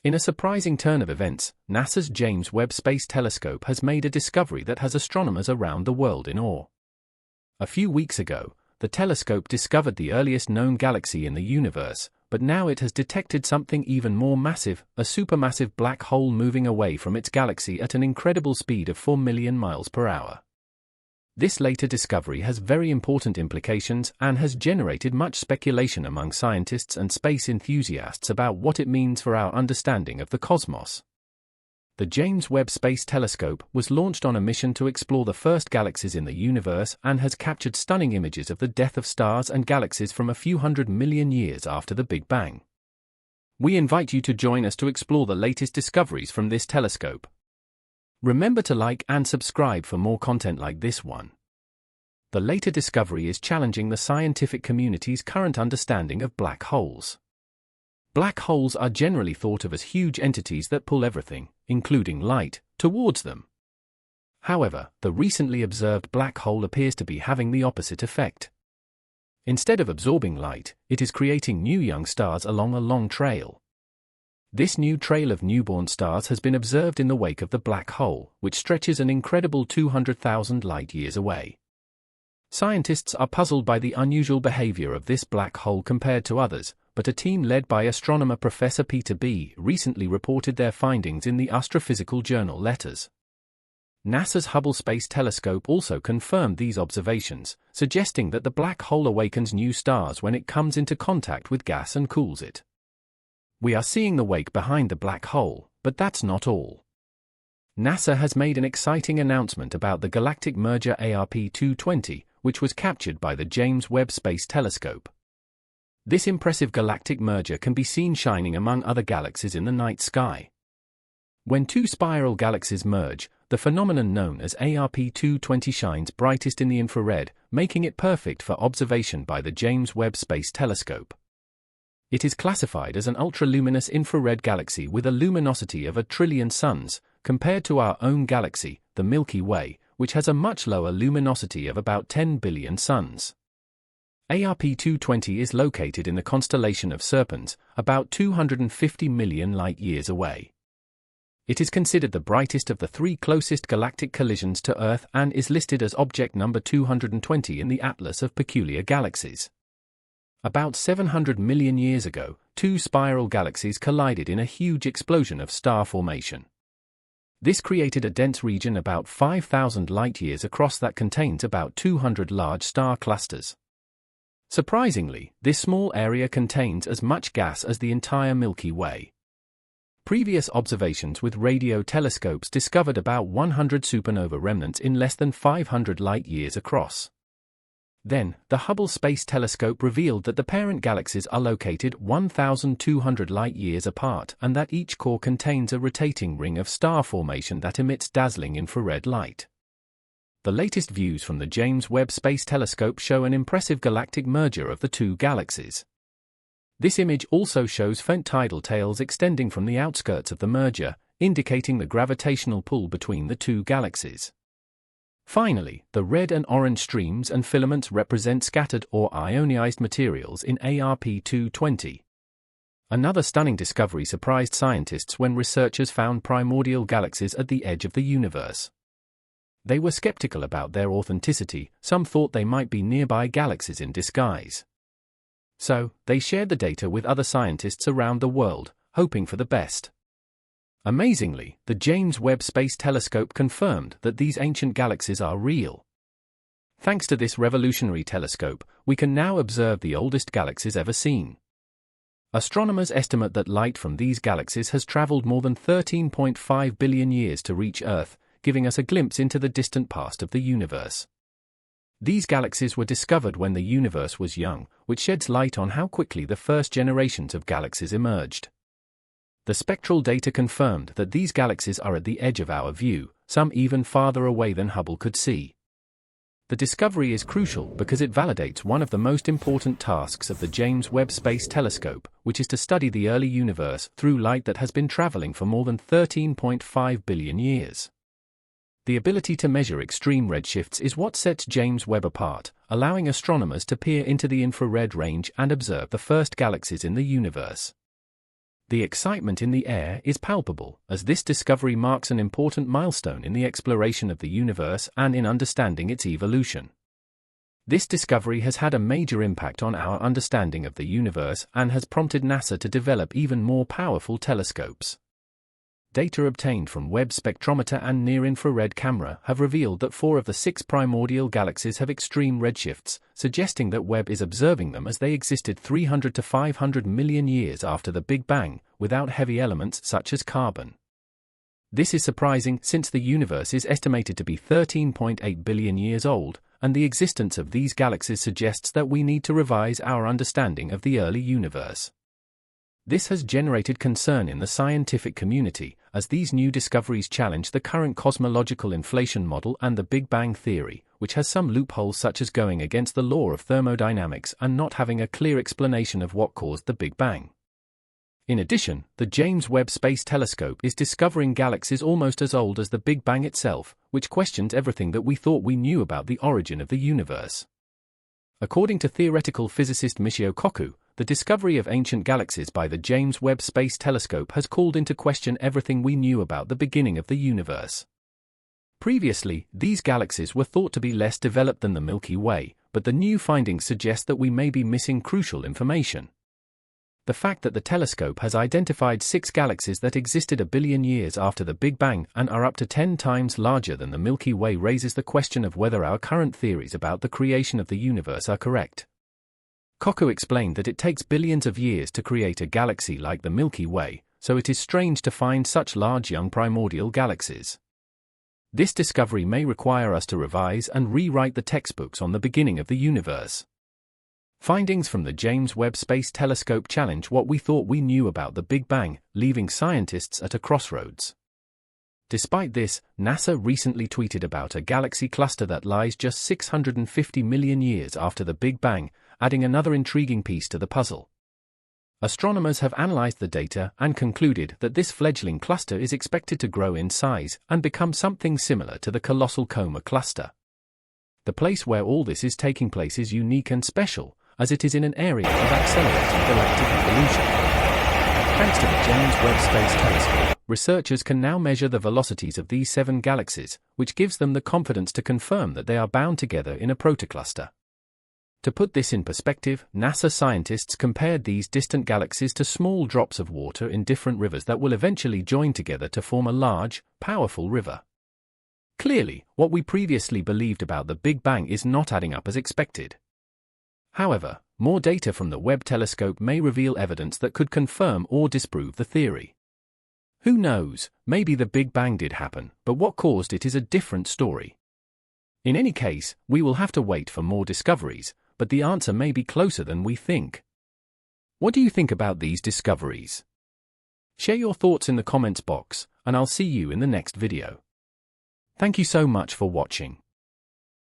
In a surprising turn of events, NASA's James Webb Space Telescope has made a discovery that has astronomers around the world in awe. A few weeks ago, the telescope discovered the earliest known galaxy in the universe, but now it has detected something even more massive, a supermassive black hole moving away from its galaxy at an incredible speed of 4 million miles per hour. This later discovery has very important implications and has generated much speculation among scientists and space enthusiasts about what it means for our understanding of the cosmos. The James Webb Space Telescope was launched on a mission to explore the first galaxies in the universe and has captured stunning images of the death of stars and galaxies from a few 100 million years after the Big Bang. We invite you to join us to explore the latest discoveries from this telescope. Remember to like and subscribe for more content like this one. The later discovery is challenging the scientific community's current understanding of black holes. Black holes are generally thought of as huge entities that pull everything, including light, towards them. However, the recently observed black hole appears to be having the opposite effect. Instead of absorbing light, it is creating new young stars along a long trail. This new trail of newborn stars has been observed in the wake of the black hole, which stretches an incredible 200,000 light-years away. Scientists are puzzled by the unusual behavior of this black hole compared to others, but a team led by astronomer Professor Peter B. recently reported their findings in the astrophysical journal Letters. NASA's Hubble Space Telescope also confirmed these observations, suggesting that the black hole awakens new stars when it comes into contact with gas and cools it. We are seeing the wake behind the black hole, but that's not all. NASA has made an exciting announcement about the galactic merger ARP-220, which was captured by the James Webb Space Telescope. This impressive galactic merger can be seen shining among other galaxies in the night sky. When two spiral galaxies merge, the phenomenon known as ARP-220 shines brightest in the infrared, making it perfect for observation by the James Webb Space Telescope. It is classified as an ultraluminous infrared galaxy with a luminosity of 1 trillion suns, compared to our own galaxy, the Milky Way, which has a much lower luminosity of about 10 billion suns. ARP-220 is located in the constellation of Serpens, about 250 million light-years away. It is considered the brightest of the 3 closest galactic collisions to Earth and is listed as object number 220 in the Atlas of Peculiar Galaxies. About 700 million years ago, 2 spiral galaxies collided in a huge explosion of star formation. This created a dense region about 5,000 light-years across that contains about 200 large star clusters. Surprisingly, this small area contains as much gas as the entire Milky Way. Previous observations with radio telescopes discovered about 100 supernova remnants in less than 500 light-years across. Then, the Hubble Space Telescope revealed that the parent galaxies are located 1,200 light-years apart and that each core contains a rotating ring of star formation that emits dazzling infrared light. The latest views from the James Webb Space Telescope show an impressive galactic merger of the 2 galaxies. This image also shows faint tidal tails extending from the outskirts of the merger, indicating the gravitational pull between the 2 galaxies. Finally, the red and orange streams and filaments represent scattered or ionized materials in ARP-220. Another stunning discovery surprised scientists when researchers found primordial galaxies at the edge of the universe. They were skeptical about their authenticity, some thought they might be nearby galaxies in disguise. So, they shared the data with other scientists around the world, hoping for the best. Amazingly, the James Webb Space Telescope confirmed that these ancient galaxies are real. Thanks to this revolutionary telescope, we can now observe the oldest galaxies ever seen. Astronomers estimate that light from these galaxies has traveled more than 13.5 billion years to reach Earth, giving us a glimpse into the distant past of the universe. These galaxies were discovered when the universe was young, which sheds light on how quickly the first generations of galaxies emerged. The spectral data confirmed that these galaxies are at the edge of our view, some even farther away than Hubble could see. The discovery is crucial because it validates one of the most important tasks of the James Webb Space Telescope, which is to study the early universe through light that has been traveling for more than 13.5 billion years. The ability to measure extreme redshifts is what sets James Webb apart, allowing astronomers to peer into the infrared range and observe the first galaxies in the universe. The excitement in the air is palpable, as this discovery marks an important milestone in the exploration of the universe and in understanding its evolution. This discovery has had a major impact on our understanding of the universe and has prompted NASA to develop even more powerful telescopes. Data obtained from Webb spectrometer and near-infrared camera have revealed that 4 of the 6 primordial galaxies have extreme redshifts, suggesting that Webb is observing them as they existed 300 to 500 million years after the Big Bang, without heavy elements such as carbon. This is surprising since the universe is estimated to be 13.8 billion years old, and the existence of these galaxies suggests that we need to revise our understanding of the early universe. This has generated concern in the scientific community, as these new discoveries challenge the current cosmological inflation model and the Big Bang theory, which has some loopholes such as going against the law of thermodynamics and not having a clear explanation of what caused the Big Bang. In addition, the James Webb Space Telescope is discovering galaxies almost as old as the Big Bang itself, which questions everything that we thought we knew about the origin of the universe. According to theoretical physicist Michio Kaku, the discovery of ancient galaxies by the James Webb Space Telescope has called into question everything we knew about the beginning of the universe. Previously, these galaxies were thought to be less developed than the Milky Way, but the new findings suggest that we may be missing crucial information. The fact that the telescope has identified 6 galaxies that existed a billion years after the Big Bang and are up to 10 times larger than the Milky Way raises the question of whether our current theories about the creation of the universe are correct. Kaku explained that it takes billions of years to create a galaxy like the Milky Way, so it is strange to find such large young primordial galaxies. This discovery may require us to revise and rewrite the textbooks on the beginning of the universe. Findings from the James Webb Space Telescope challenge what we thought we knew about the Big Bang, leaving scientists at a crossroads. Despite this, NASA recently tweeted about a galaxy cluster that lies just 650 million years after the Big Bang, adding another intriguing piece to the puzzle. Astronomers have analyzed the data and concluded that this fledgling cluster is expected to grow in size and become something similar to the colossal Coma cluster. The place where all this is taking place is unique and special, as it is in an area of accelerating galactic evolution. Thanks to the James Webb Space Telescope, researchers can now measure the velocities of these 7 galaxies, which gives them the confidence to confirm that they are bound together in a protocluster. To put this in perspective, NASA scientists compared these distant galaxies to small drops of water in different rivers that will eventually join together to form a large, powerful river. Clearly, what we previously believed about the Big Bang is not adding up as expected. However, more data from the Webb telescope may reveal evidence that could confirm or disprove the theory. Who knows, maybe the Big Bang did happen, but what caused it is a different story. In any case, we will have to wait for more discoveries, but the answer may be closer than we think. What do you think about these discoveries? Share your thoughts in the comments box, and I'll see you in the next video. Thank you so much for watching.